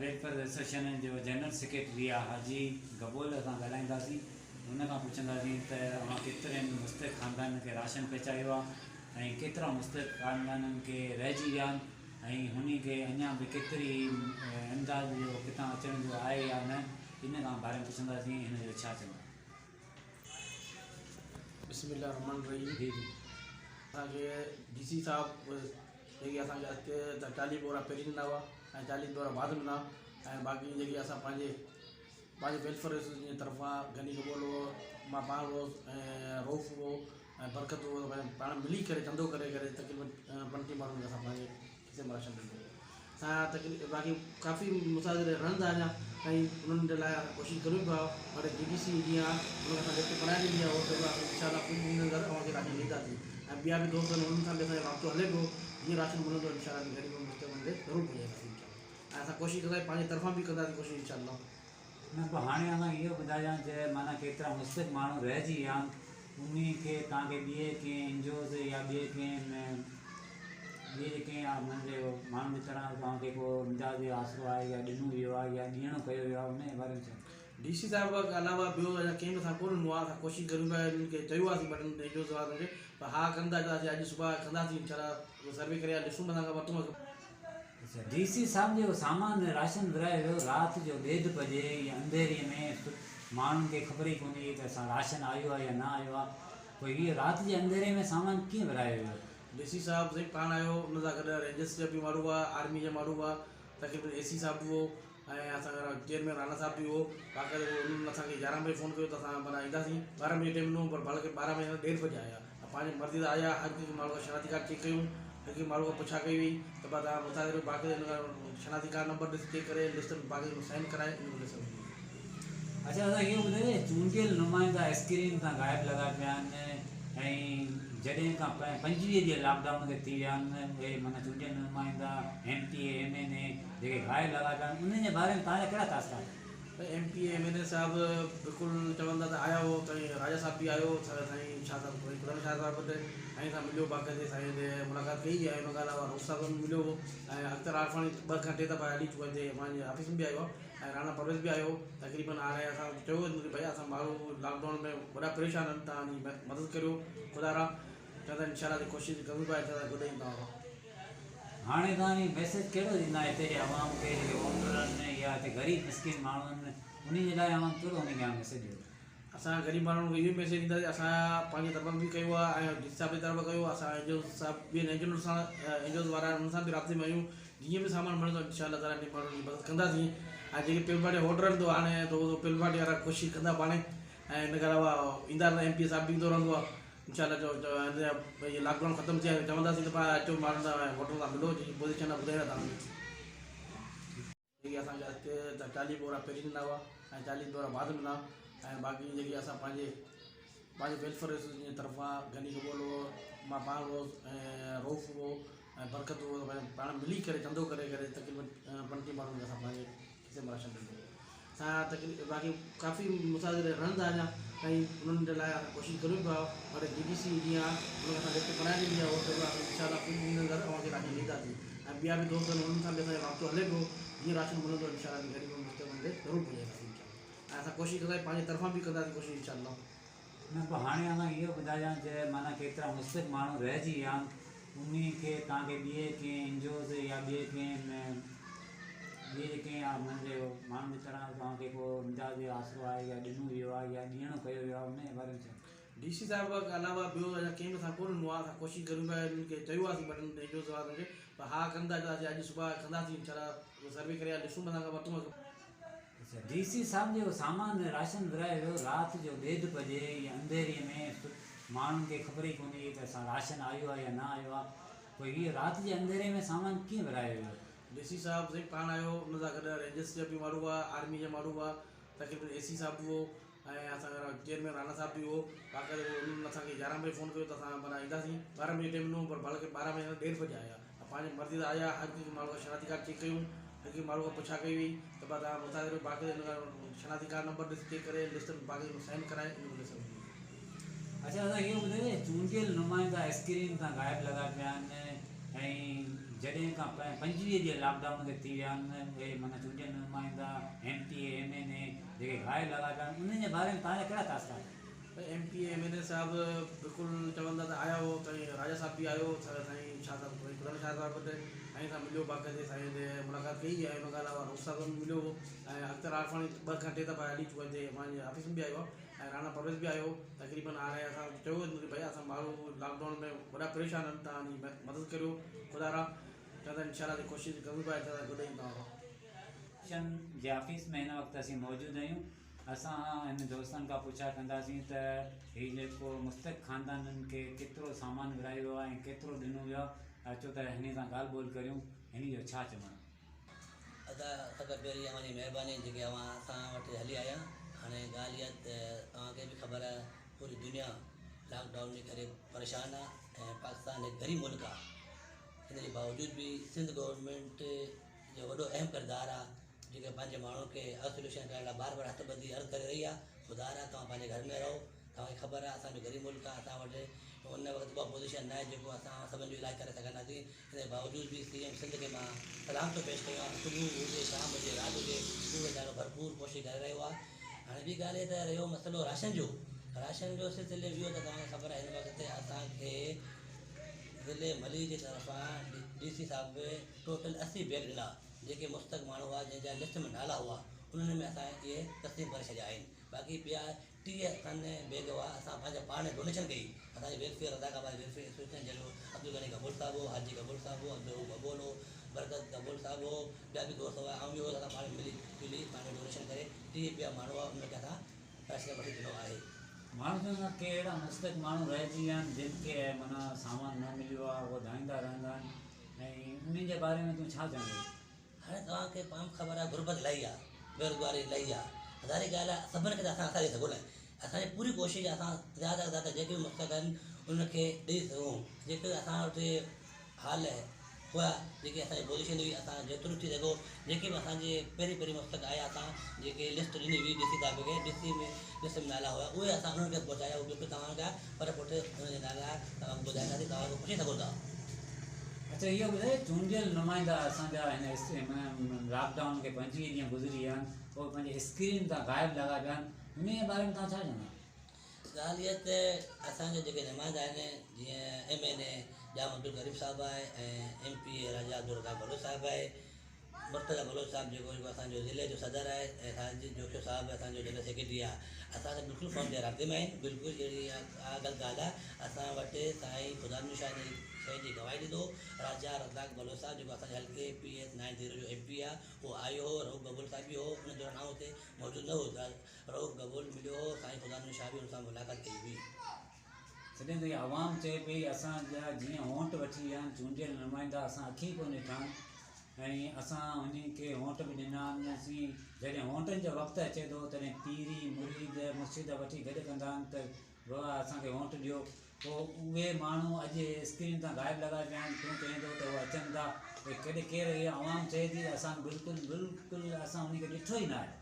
Welfare association जो general secretary आहे हाजी गबोल सां ॻाल्हाईंदासीं। हुन खां पुछंदासीं त अव्हां केतिरनि मुस्तक़ ख़ानदाननि खे राशन पहुचायो आहे ऐं केतिरा मुस्तक़ ख़ानदाननि खे रहिजी विया आहिनि ऐं हुन खे अञा बि केतिरी अंदाज़ जो किथां अचण जो आहे या न, इन खां बारे में पुछंदासीं हिन जो छा चवंदा। बिस्मिल्लाहिर्रहमानिर्रहीम। जी जी असांखे DC साहब जेकी असांखे अॻिते 40 बोरा पहिरीं ॾिना हुआ ऐं 40 बोरा बाद ॾिना ऐं बाक़ी जेकी असां पंहिंजे वेलफेयर एसोसिएशन जी तरफ़ां गनी गबोल हो, मां पाण हुउसि ऐं रऊफ़ हो ऐं बरकत हो, पाण मिली करे चंदो करे तक़रीबन 25 माण्हुनि खे असां पंहिंजे खिसे में राशन ॾिनो। असां तक़रीबन बाक़ी काफ़ी मुसाफ़िर रहंदा अञा ऐं उन्हनि जे लाइ असां कोशिशि करूं पिया, पर DDC जीअं आहे उन असां जेके बनाए ॾिनी आहे उहो इनशाला कुझु ॾींहंनि अंदरि अवांखे राशन ॾींदासीं ऐं ॿिया बि दोस्त आहिनि उन्हनि सां बि असांजो राब्तो हले पियो। जीअं राशन मिलंदो इनशाला ग़रीब मुस्तक़बिल ते ज़रूरु पुॼाईंदासीं ऐं असां कोशिशि कंदासीं पंहिंजे तरफ़ां बि कंदासीं कोशिशि इनशाला। न पोइ हाणे असां इहो ॿुधायां जे माना केतिरा मुस्तक़ माण्हू रहिजी विया आहिनि, उन खे तव्हांखे ॿिए कंहिं एनजीओज़ या ॿिए कंहिं हुनजे माण्हुनि जी तरह तव्हांखे को इमदादी आसिरो आहे या ॾिनो वियो आहे या ॾियणो कयो वियो आहे, उनजे बारे में छा। DC साहब खां अलावा ॿियो अञा कंहिं बि असां कोन ॾिनो आहे। असां कोशिशि करूं पिया, हिननि खे चयो आहे ॿ टिनि एनजीओज़ वारनि खे, पर हा कंदा असां अॼु सुभाणे कंदासीं इनशाला। सर्वे करे ॾिसूं असां वठूं। अच्छा, DC साहब जो सामान राशन विराए वियो राति जो 1:30 बजे या अंधेरीअ में, माण्हुनि खे ख़बर ई कोन्हे त असां राशन आयो आहे या न आयो आहे, पोइ हीअ राति जे अंधेरे में सामान कीअं विराए वियो। DC साहब साईं पाण आयो, हुन सां गॾु रेंजर्स जा बि माण्हू हुआ, आर्मी जा माण्हू हुआ, तक़रीबन AC साहब बि हो ऐं असांजा चेयरमैन राणा साहब बि हो। बाक़ाइदा उन्हनि असांखे 11 बजे फ़ोन कयो त असां माना ईंदासीं। 12 बजे टाइम ॾिनो, पर बल्कि 12 बजे 1:30 बजे आया। पंहिंजी मर्ज़ी सां आया। हर कंहिं माण्हू खां शनाती कार्ड चेक कयूं, हिकु माण्हू खां पुछा कई हुई त तव्हां मुसाफ़िर बाक़ी शनाती कार्ड नंबर ॾिस चेक करे लिस्ट में बाक़ी साइन कराए इन लिस्ट में। अच्छा, असां इहो ॿुधायो चूंडियल नुमाइंदा स्क्रीन खां ग़ाइब लॻा पिया आहिनि ऐं जॾहिं खां 25 जे लॉकडाउन ते थी विया आहिनि, उहे माना चूंडियल नुमाइंदा MTA MNA जेके ग़ाइब लॻा पिया आहिनि, उन्हनि जे बारे में तव्हांजा कहिड़ा तासिरा। MPA MNA साहब बिल्कुलु चवंदा त आया हो, साईं राजा साहब बि आयो, साईं छा साहब खुदा शाह साहब साईं सां मिलियो, बाक़ाइदे साईं से मुलाक़ात कई आहे। हुन खां अलावा रोज़ साहब मिलियो हो ऐं अख़्तर आरफानी 2 खां 3 दफ़ा हली चुका हिते पंहिंजे ऑफिस में बि आयो आहे ऐं राणा परवेज़ बि आयो। तक़रीबन हाणे असां चयो भई असां माण्हू लॉकडाउन में वॾा परेशान आहिनि, तव्हांजी मदद करियो खुदारा। चवंदा इनशाला जी कोशिशि करूं पिया, इनशाला ॿुधाईं तव्हां। हाणे तव्हांजी मैसेज कहिड़ो ॾींदा हिते जे आवाम खे, जेके वोटरनि या हिते ग़रीब मिसकिन माण्हू आहिनि, उन जे लाइ आवाम कहिड़ो उन खे मैसेज ॾियो। असां ग़रीब माण्हुनि खे इहो मैसेज ॾींदासीं, असां पंहिंजे तरफ़ बि कयो आहे ऐं DC साहब जी तरफ़ कयो। असां एनजीओ साहब ॿियनि एनजीओ सां एनजीओ वारा उन्हनि सां बि राब्ते में आहियूं। जीअं बि सामान मिलंदो इनशाला ताला माण्हुनि जी मदद कंदासीं। ऐं जेके पिलवाड़ी होटल रहंदो हाणे त उहो पिलवाड़ी वारा कोशिशि कंदा पाणे ऐं इन खां अलावा ईंदा MP साहब बि ईंदो रहंदो आहे इनशाला। भई लॉकडाउन ख़तमु थिए चवंदासीं त पाण अचो माण्हुनि सां होटल सां मिलो, जेकी पोज़ीशन आहे ॿुधाईंदा तव्हांखे। जेकी असांखे अॻिते 40 बोरा पहिरीं ॾिना हुआ ऐं 40 बोरा बाद ॾिना ऐं बाक़ी जेकी असां पंहिंजे वेलफेयर एसोसिएशन जी तरफ़ां गनी गबोल हो, मां पाण हुउसि ऐं रऊफ़ हो ऐं बरकत हो, पाण मिली करे चंदो करे तक़रीबन 25 माण्हुनि खे असां पंहिंजे खिसे में राशन ॾिनो। असां तक़रीबन बाक़ी काफ़ी मुसाफ़िर रहंदा अञा ऐं उन्हनि जे लाइ असां कोशिशि करूं पिया, पर DDC जीअं आहे उन असां जेके बनाए ॾिनी आहे उहो इनशाला कुझु ॾींहंनि अंदरि अवांखे राशन ॾींदासीं ऐं ॿिया बि दोस्त आहिनि उन्हनि सां बि असांजो राब्तो हले पियो। जीअं राशन मिलंदो इनशाला ग़रीब मुस्तक़बिल ते ज़रूरु पुॼाईंदासीं ऐं असां कोशिशि कंदासीं पंहिंजे तरफ़ां बि कंदासीं कोशिशि इनशाला। न पोइ हाणे असां इहो ॿुधायां जे माना केतिरा मुस्तक़ माण्हू रहिजी विया आहिनि, उन खे तव्हांखे ॿिए कंहिं एनजीओज़ या ॿिए कंहिं हुनजे माण्हुनि जी तरह तव्हांखे को इमदादी आसिरो आहे या ॾिनो वियो आहे या ॾियणो कयो वियो आहे, उनजे बारे में छा। DC साहब खां अलावा ॿियो अञा कंहिं बि असां कोन ॾिनो आहे। असां कोशिशि करूं पिया, हिननि खे चयो आहे ॿ टिनि एनजीओज़ वारनि खे, पर हा कंदा असां अॼु सुभाणे कंदासीं इनशाला। सर्वे करे ॾिसूं असां वठूं। अच्छा, DC साहब जो सामान राशन विराए वियो राति जो 1:30 बजे या अंधेरीअ में, माण्हुनि खे ख़बर ई कोन्हे त असां राशन आयो आहे या न आयो आहे, पोइ हीअ राति जे अंधेरे में सामान कीअं विराए वियो। DC साहब साईं पाण आयो, हुन सां गॾु रेंजर्स जा बि माण्हू हुआ, आर्मी जा माण्हू हुआ, तक़रीबन AC साहब बि हो ऐं असांजा चेयरमैन राणा साहब बि हो। बाक़ाइदा उन्हनि असांखे 11 बजे फ़ोन कयो त असां माना ईंदासीं। 12 बजे टाइम ॾिनो, पर बल्कि 12 बजे 1:30 बजे आया। पंहिंजी मर्ज़ी सां आया। हर कंहिं माण्हू खां शनाती कार्ड चेक कयूं, हिकु माण्हू खां पुछा कई हुई त तव्हां मुसाफ़िर बाक़ी शनाती कार्ड नंबर ॾिस चेक करे लिस्ट में बाक़ी साइन कराए इन लिस्ट में। अच्छा, असां इहो ॿुधायो चूंडियल नुमाइंदा स्क्रीन खां ग़ाइब लॻा पिया आहिनि ऐं जॾहिं खां 25 जे लॉकडाउन ते थी विया आहिनि, उहे माना चूंडियल नुमाइंदा MP MNA जेके गाइब लॻा पिया आहिनि उन्हनि जे बारे में तव्हांजा कहिड़ा तासुरात? भाई MP MNA साहब बिल्कुलु चवंदा त आया हो साईं राजा साहब बि आयो साईं छा साहब साईं ख़ुदा शाह साहब साईं सां मिलियो बाक़ाइदे साईं से मुलाक़ात कई आहे हुन खां अलावा रोज़ साहब सां मिलियो ऐं अख़्तर आरफानी 2 खां 3 दफ़ा हली चुका हिते मुंहिंजे ऑफिस में बि आयो आहे ऐं राणा परवेज़ बि आयो तक़रीबन हाणे असां चयो कि भई असां माण्हू लॉकडाउन में वॾा परेशान आहिनि तव्हांजी मदद करियो ख़ुदा रा चवंदा इंशाल्लाह जी कोशिशि करूं पिया त गुॾे ईंदा जे ऑफिस में हिन वक़्तु असीं मौजूदु आहियूं। असां हिन दोस्तनि खां पुछा कंदासीं त हीउ जेको मुस्तक़ ख़ानदाननि खे केतिरो सामान विरायो वियो आहे ऐं केतिरो ॾिनो वियो आहे। अचो त हिन सां ॻाल्हि ॿोल करियूं हिन जो छा चवणु? सभु पहिरीं अव्हांजी महिरबानी जेके असां वटि हली आया। हाणे ॻाल्हि इहा त तव्हांखे बि ख़बर आहे पूरी दुनिया लॉकडाउन जे करे परेशान आहे ऐं पाकिस्तान हिकु ग़रीब मुल्क आहे। हिन जे बावजूदि बि सिंध गवर्नमेंट जो वॾो अहम किरदारु आहे जेके पंहिंजे माण्हुनि खे आइसोलेशन करण लाइ बार बार हथ ॿधी अर्ज़ु करे रही आहे। ख़ुदा रहा तव्हां पंहिंजे घर में रहो। तव्हांखे ख़बर आहे असांजो ग़रीब मुल्क आहे। असां वटि उन वक़्तु ॿ पोज़ीशन न आहे जेको असां सभिनि जो इलाजु करे सघंदासीं। हिन जे बावजूदि बि CM सिंध खे मां सलाम थो पेश कयां। सुबुह हुजे शाम हुजे राति हुजे उहो वीचारो भरपूर कोशिशि करे रहियो आहे। हाणे ॿी ॻाल्हि इहा त रहियो मसइलो राशन जो सिलसिले इहो त तव्हांखे ख़बर आहे हिन वक़्तु असांखे ज़िले मली जे तरफ़ां DC साहिब टोटल 80 बैग ॾिना जेके मुस्तक़ माण्हू हुआ जंहिंजा लिस्ट में नाला हुआ उन्हनि में असां इहे तस्लीम करे छॾिया आहिनि। बाक़ी ॿिया 30 खन बैग हुआ असां पंहिंजा पाण डोनेशन कई। असांजे वेलफेयर अदाकाबाद वेलफेयर एसोसिएशन जो अब्दुल गनी कबूल साहिब हो, हाजी कबूल साहिब हो, अब्दुल कबूल हो, बरकत कबूल साहिब हो, ॿिया बि दोस्त हुआ ऐं ॿियो असां पाण मिली पाण डोनेशन करे 30 ॿिया माण्हू हुआ उनखे असां पैसे वठी ॾिनो आहे। माण्हू चवंदा के अहिड़ा मुस्तक़ माण्हू रहिजी विया आहिनि जिन खे माना सामान न मिलियो आहे उहो धाईंदा रहंदा आहिनि ऐं उन्हनि जे बारे में तूं छा चवंदे? हाणे तव्हांखे पाण ख़बर आहे गुरबत इलाही आहे, बेरोज़गारी इलाही आहे। हज़ारी ॻाल्हि आहे सभिनि खे त असां ॾेई सघूं न। असांजी पूरी कोशिशि असां ज़्यादा खां ज़्यादा जेके बि मुस्तक़ आहिनि उनखे ॾेई सघूं। जेके असां वटि हाल हुआ जेके असांजी पोज़ीशन हुई असां जेतिरो थी सघो जेके बि असांजे पहिरीं मुस्तक़ आया असां जेके लिस्ट ॾिनी हुई DC साहिब खे DC में लिस्ट में नाला हुआ उहे असां उन्हनि खे पहुचाया। उहे बिल्कुलु तव्हांजा पर पुठि उन्हनि जे नाला तव्हांखे ॿुधाईंदासीं तव्हां पुछी सघो था। अच्छा इहो ॿुधाए चूंडियल नुमाइंदा असांजा हिन लॉकडाउन खे 25 ॾींहं गुज़री विया आहिनि उहे पंहिंजे स्क्रीन तां गाइब लॻा पिया आहिनि उन जे बारे में तव्हां छा चवंदा? ॻाल्हि इहा त असांजा जेके नुमाइंदा आहिनि जीअं MNA जाम अब्दुल करीम साहिबु आहे ऐं MPA राजा अब्दुल रज़ाक बलोच साहिबु आहे, मुर्तज़ा बलोच साहिबु जेको असांजो ज़िले जो सदर आहे ऐं हाजी जोशो साहिबु असांजो जनरल सेक्रेटरी आहे। असां त बिल्कुलु फ़ोन ते राब्ते में आहिनि। बिल्कुलु जहिड़ी ॻाल्हि आहे असां वटि साईं ख़ुदा शाह शइ जी गवाही ॾिनो। राजा रज़ाक बलोच साहिबु जेको असांजे हल्के PS 90 जो MP आहे उहो आयो हो। रऊफ़ गबूल साहिबु बि हो उन दौरान आउं हुते मौजूदु न हो। रऊफ़ गबूल मिलियो हो साईं ख़ुदा शाह बि हुन सां मुलाक़ात कई हुई। सॼे ताईं आवाम चए पई असांजा जीअं वोट वठी विया आहिनि चूंडियल नुमाइंदा असां अखी कोन ॾिठा ऐं असां उन्हनि खे वोट बि ॾिना आहिनि। जॾहिं वोटनि जो वक़्तु अचे थो तॾहिं पीरी मुरीद मुर्शिद वठी गॾु कंदा आहिनि त बाबा असांखे वोट ॾियो। पोइ उहे माण्हू अॼु स्क्रीन तां गाइब लॻा पिया आहिनि। तूं चईं थो त उहे अचनि था केॾे केरु इहा आवाम चए थी असां बिल्कुलु असां उनखे ॾिठो ई न आहे।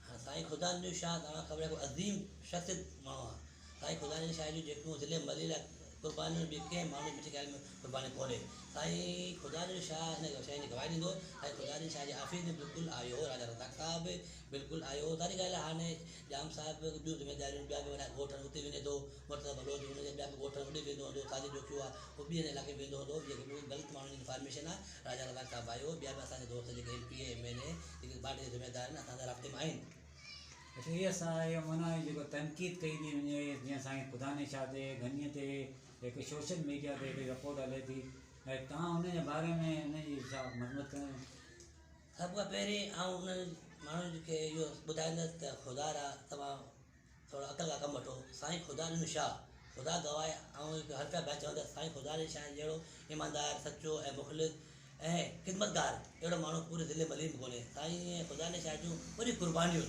हा साईं ख़ुदा शाह तव्हांखे ख़बर आहे अज़ीम शख़्सियत माण्हू आहे। साईं ख़ुदा शाह जूं जेकियूं ज़िले मली लाइ कुर्बानियूं ॿी कंहिं माण्हू मिठी ॻाल्हि में कुर्बानी कोन्हे। साईं ख़ुदा शाह हिन शइ जी गवाही ॾींदो। साईं ख़ुदा शाह जे ऑफिस में बिल्कुलु आयो हो। राजा रज़ाक साहिबु बिल्कुलु आयो हो। सारी ॻाल्हि हाणे जाम साहिबु ॿियूं ज़िमेदारियूं ॿिया बि वॾा ॻोठ उते वञे थो। मुर्तज़ा बलोच हुनजे ॿिया बि ॻोठ उॾे वेंदो हूंदो। सादी जोखियो आहे उहो ॿिए इलाइक़े में वेंदो हूंदो। जेके ग़लति माण्हुनि जी इंफॉर्मेशन आहे। राजा रज़ाक साहिबु आयो। ॿिया बि असांजे दोस्त जेके MPA MNA जेके पार्टी जे ज़िमेदार आहिनि असांजे राब्ते में आहिनि। इहे असां इहो माना जेको तनक़ीद कई थी वञे जीअं साईं ख़ुदा शाह ते गनीअ ते हिकु सोशल मीडिया ते हिकिड़ी रिपोर्ट हले थी ऐं तव्हां उनजे बारे में उनजी छा मज़मत कंदा? सभ खां पहिरीं आउं उन्हनि माण्हुनि खे इहो ॿुधाईंदुसि त ख़ुदा आहे तव्हां थोरो अक़ल खां कमु वठो। साईं ख़ुदा शाह ख़ुदा गवाह ऐं हिकु हल्का बैच चवंदुसि साईं ख़ुदा शाह जहिड़ो ईमानदार सचो ऐं मुख़लिस ऐं ख़िदमतगार अहिड़ो माण्हू पूरे ज़िले मली में कोन्हे। साईं ख़ुदा शाह जूं वॾी कुर्बानियूं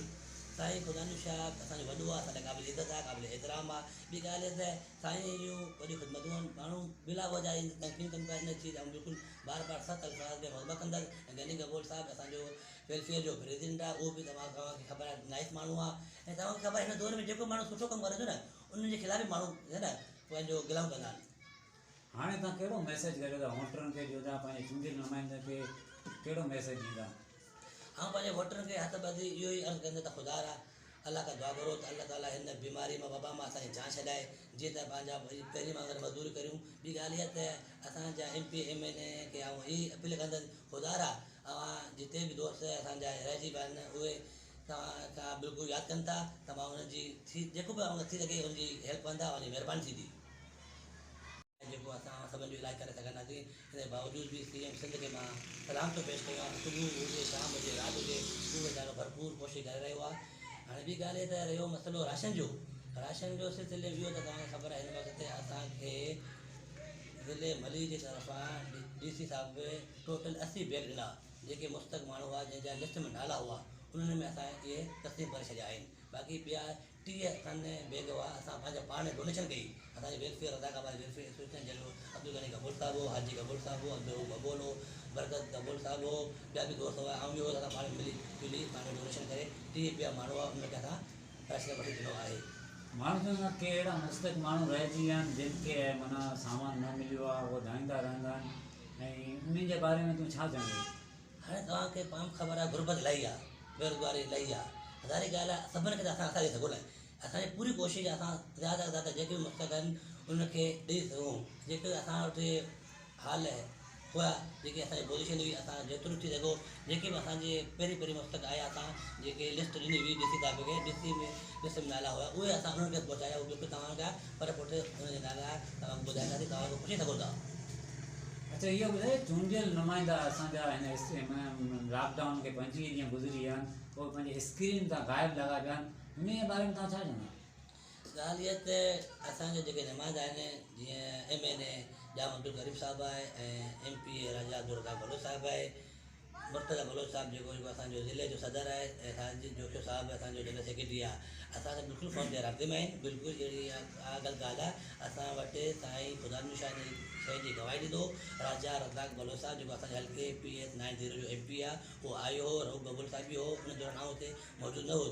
साईं ख़ुदा शाह असांजो वॾो आहे असांजे क़ाबिल इज़त आहे क़ाबिल एतिराम आहे। ॿी ॻाल्हि त साईं जूं वॾियूं ख़िदमतूं आहिनि। माण्हू बिला वजह तनक़ीद कंदा इन चीज़ ऐं बिल्कुलु बार बार सख़्तु अल्फाज़ में मुहबत कंदड़ ऐं गनी कबूल साहिबु असांजो वेलफेयर जो प्रेसिडेंट आहे। उहो बि तव्हांखे ख़बर आहे नाइस माण्हू आहे ऐं तव्हांखे ख़बर आहे हिन दौर में जेको माण्हू सुठो कमु करे थो न उन्हनि जे ख़िलाफ़ माण्हू है न पंहिंजो गिलाम कंदा आहिनि। हाणे तव्हां कहिड़ो मैसेज करियो था वोटरनि खे ॾियो था पंहिंजे चूंडियल नुमाइंदे खे कहिड़ो मैसेज ॾींदा? ऐं पंहिंजे वोटरनि खे हथबाज़ी इहो ई अर्ज़ु कंदे त ख़ुदा रा अलाह खां दुआ करो त अलाह ताला हिन बीमारी मां वबा मां असांखे जान छॾाए जीअं त पंहिंजा पहिरीं वांगुरु मज़दूरी करियूं। ॿी ॻाल्हि इहा त असांजा MP MLA खे आउं ई अपील कंदुसि ख़ुदा रा अवां जिते बि दोस्त असांजा रहिजी पिया आहिनि उहे तव्हां खां बिल्कुलु यादि कनि था त मां हुनजी जेको बि थी सघे हुनजी हेल्प कंदा उनजी महिरबानी थींदी। जेको असां सभिनि जो इलाज करे सघंदासीं हिन बावजूदि बि CM सिंध खे मां सलाम थो पेश कयां। सुबुह हुजे शाम हुजे राति हुजे उहो ॾाढो भरपूर कोशिशि करे रहियो आहे। हाणे ॿी ॻाल्हि इहा त रहियो मसइलो राशन जो सिलसिले में इहो त तव्हांखे ख़बर आहे हिन वक़्तु असांखे ज़िले मली जी तरफ़ां DC साहिब टोटल 80 बैग ॾिना जेके मुस्तक माण्हू हुआ जंहिंजा लिस्ट में नाला हुआ उन्हनि में असांखे इहे तस्लीम करे छॾिया आहिनि। बाक़ी ॿिया 30 खन बैग हुआ असां पंहिंजा पाण डोनेशन कई। असांजे वेलफेयर अदाकाबाद वेलफेयर एसोसिएशन जो अब्दुल गनी कबूल साहिब हो, हाजी कबूल साहिब हो, अब्दुल कबूल हो, बरकत कबूल साहिब हो, ॿिया बि दोस्त हुआ ऐं इहो असां पाण मिली पाण डोनेशन करे 30 ॿिया माण्हू हुआ उनखे असां पैसे वठी ॾिनो आहे। माण्हू चवंदा के अहिड़ा मुस्तक माण्हू रहिजी विया आहिनि जिन खे माना सामान न मिलियो आहे उहो धाईंदा रहंदा आहिनि ऐं उन्हनि जे बारे में तूं छा चवंदे? हाणे तव्हांखे पाण ख़बर आहे गुरबत इलाही आहे, बेरोज़गारी इलाही आहे। हज़ारी ॻाल्हि आहे सभिनि खे त असां ॾेई सघूं न। असांजी पूरी कोशिशि आहे असां ज़्यादा खां ज़्यादा जेके बि मुस्तक आहिनि उनखे ॾेई सघूं। जेके असां वटि हाल हुआ जेकी असांजी पोज़ीशन हुई असां जेतिरो थी सघो जेके बि असांजे पहिरीं मुस्तक आया असां जेके लिस्ट ॾिनी हुई DC साहिब खे DC में लिस्ट में नाला हुआ उहे असां उन्हनि खे पहुचाया। उहे बिल्कुलु तव्हांजा पर पुठि उनजे नाला तव्हांखे ॿुधाईंदासीं तव्हांखे पुछी सघो था। अच्छा इहो ॿुधाए चूंडियल नुमाइंदा असांजा हिन लॉकडाउन खे 25 ॾींहं गुज़री विया आहिनि उहे पंहिंजे स्क्रीन तां ग़ाइबु लॻा पिया आहिनि उन जे बारे में तव्हां छा चवंदा? ॻाल्हि इहा त असांजे जेके नुमाइंदा आहिनि जीअं MLA जाम अब्दुल गरीब साहिबु आहे ऐं MP राजा अब्दुल रज़ाक बलोच साहिबु आहे, मुर्तज़ा बलोच साहिबु जेको असांजो ज़िले जो सदर आहे ऐं साजिद जोशो साहिबु असांजो जनरल सेक्रेटरी आहे। असां सां बिल्कुलु फ़ोन ते राब्ते में आहिनि। बिल्कुलु अहिड़ी ॻाल्हि आहे असां वटि साईं ख़ुदा शाह जी शइ जी गवाही ॾिनो। राजा रज़ाक बलोच साहिबु जेको असांजे हल्के PS 90 जो MP आहे उहो आयो हो। रऊफ़ गबूल साहिब बि हो उन दौरान हुते मौजूदु न हो।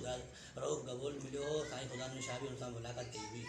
रऊफ़ गबूल मिलियो हो साईं ख़ुदा शाह बि हुन सां मुलाक़ात कई हुई।